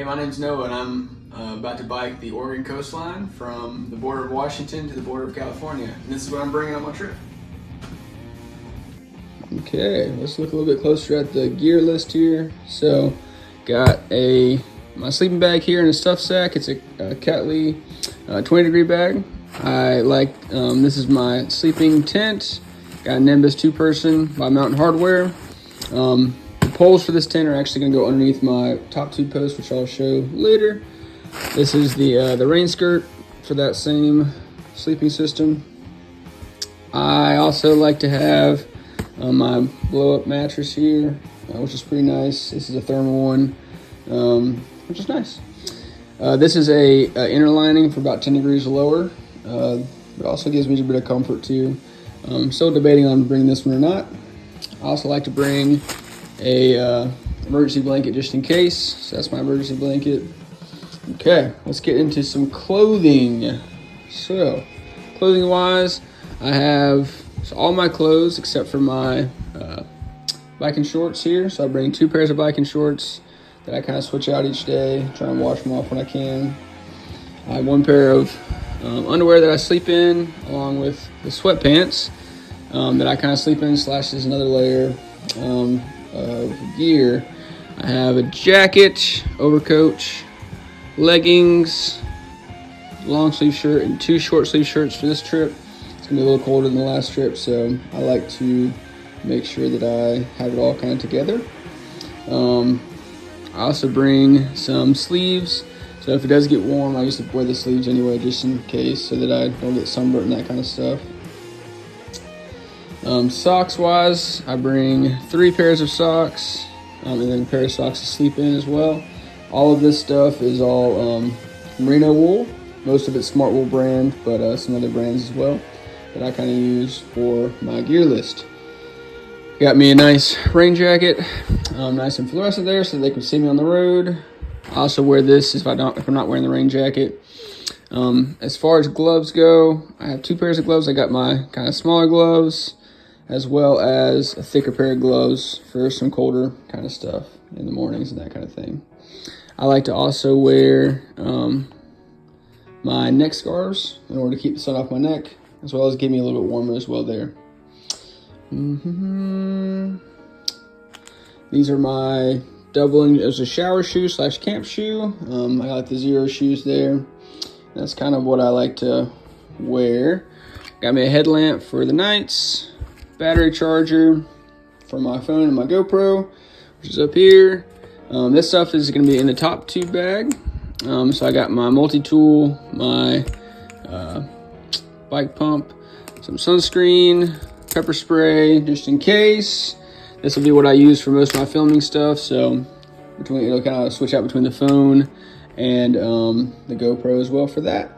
Hey, my name's Noah, and I'm about to bike the Oregon coastline from the border of Washington to the border of California. And this is what I'm bringing on my trip. Okay, let's look a little bit closer at the gear list here. So, got my sleeping bag here in a stuff sack. It's a Catley 20-degree bag. I like, this is my sleeping tent. Got a Nimbus 2-person by Mountain Hardware. The poles for this tent are actually going to go underneath my top 2 posts, which I'll show later. This is the rain skirt for that same sleeping system. I also like to have my blow-up mattress here, which is pretty nice. This is a thermal one, which is nice. This is a inner lining for about 10 degrees lower. It also gives me a bit of comfort too. I'm still debating on bringing this one or not. I also like to bring a emergency blanket just in case. So that's my emergency blanket. Okay, let's get into some clothing. So, clothing wise, I have all my clothes except for my biking shorts here. So I bring 2 pairs of biking shorts that I kind of switch out each day, try and wash them off when I can. I have 1 pair of underwear that I sleep in, along with the sweatpants that I kind of sleep in, / there's another layer of gear. I have a jacket, overcoat, leggings, long sleeve shirt, and 2 short sleeve shirts for this trip. It's gonna be a little colder than the last trip, so I like to make sure that I have it all kind of together. I also bring some sleeves, so if it does get warm, I used to wear the sleeves anyway, just in case, so that I don't get sunburnt and that kind of stuff. Socks wise, I bring 3 pairs of socks, and then a pair of socks to sleep in as well. All of this stuff is all merino wool. Most of it's Smart Wool brand, but some other brands as well that I kind of use for my gear list. Got me a nice rain jacket, nice and fluorescent there so they can see me on the road. I also wear this if I'm not wearing the rain jacket. As far as gloves go, I have 2 pairs of gloves. I got my kind of smaller gloves, as well as a thicker pair of gloves for some colder kind of stuff in the mornings and that kind of thing. I like to also wear my neck scarves in order to keep the sun off my neck, as well as give me a little bit warmer as well there. These are my doubling as a shower shoe / camp shoe. I got the Zero shoes there. That's kind of what I like to wear. Got me a headlamp for the nights, battery charger for my phone and my GoPro, which is up here. This stuff is going to be in the top 2 bag. So I got my multi-tool, my bike pump, some sunscreen, pepper spray, just in case. This will be what I use for most of my filming stuff. So it'll kind of switch out between the phone and the GoPro as well for that.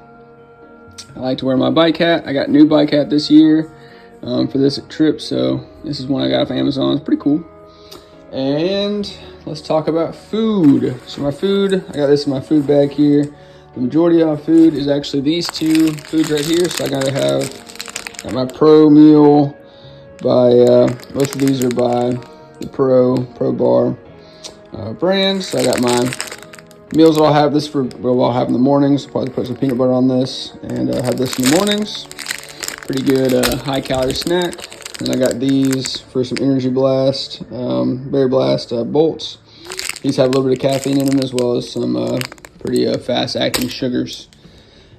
I like to wear my bike hat. I got a new bike hat this year for this trip. So this is one I got off Amazon. It's pretty cool. And let's talk about food. So my food, I got this in my food bag here. The majority of my food is actually these 2 foods right here. So I got my Pro meal by, most of these are by the Pro Bar brand. So I got my meals that I'll have this for, I'll have in the mornings. Probably put some peanut butter on this and have this in the mornings. Pretty good high calorie snack. And I got these for some Energy Blast, Berry Blast bolts. These have a little bit of caffeine in them, as well as some pretty fast acting sugars.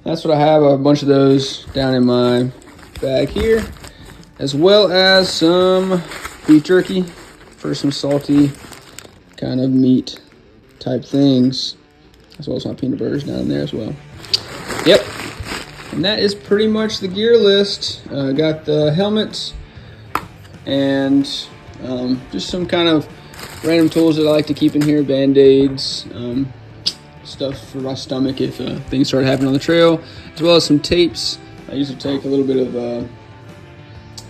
That's what I have, a bunch of those down in my bag here, as well as some beef jerky for some salty kind of meat type things, as well as my peanut butters down there as well. Yep, and that is pretty much the gear list. Got the helmets and just some kind of random tools that I like to keep in here, band-aids, stuff for my stomach if things start happening on the trail, as well as some tapes. I usually take a little bit of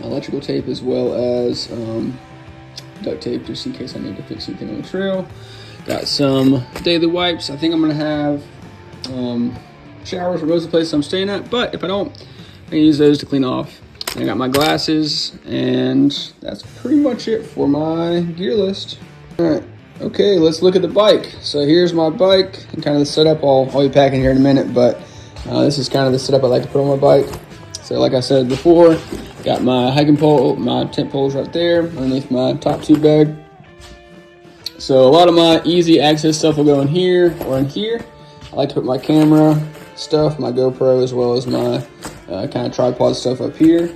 electrical tape, as well as duct tape, just in case I need to fix anything on the trail. Got some daily wipes. I think I'm gonna have showers for most of the places I'm staying at, but if I don't, I can use those to clean off. And I got my glasses, and that's pretty much it for my gear list. All right, Okay, let's look at the bike. So here's my bike and kind of the setup. I'll be packing here in a minute, but this is kind of the setup I like to put on my bike. So like I said before, got my hiking pole, my tent poles right there underneath my top tube bag. So a lot of my easy access stuff will go in here or in here. I like to put my camera stuff, my GoPro, as well as my kind of tripod stuff up here.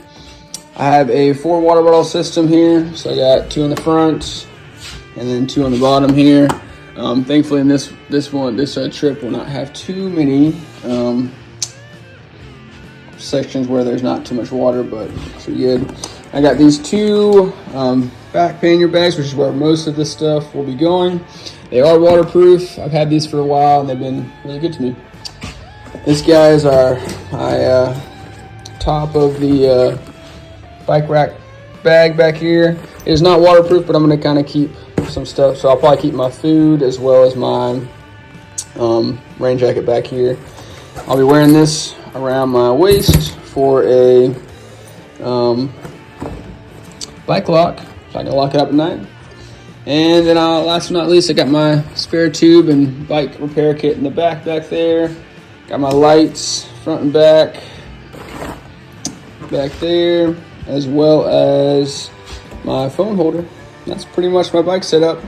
I have a 4 water bottle system here. So I got 2 in the front and then 2 on the bottom here. Thankfully in this trip will not have too many sections where there's not too much water, but it's pretty good. I got these 2 back pannier bags, which is where most of this stuff will be going. They are waterproof. I've had these for a while and they've been really good to me. These guys are my top of the bike rack bag back here. It is not waterproof, but I'm going to kind of keep some stuff. So I'll probably keep my food as well as my rain jacket back here. I'll be wearing this around my waist for a bike lock, so I can lock it up at night. And then last but not least, I got my spare tube and bike repair kit in the back there. Got my lights front and back there, as well as my phone holder. That's pretty much my bike setup.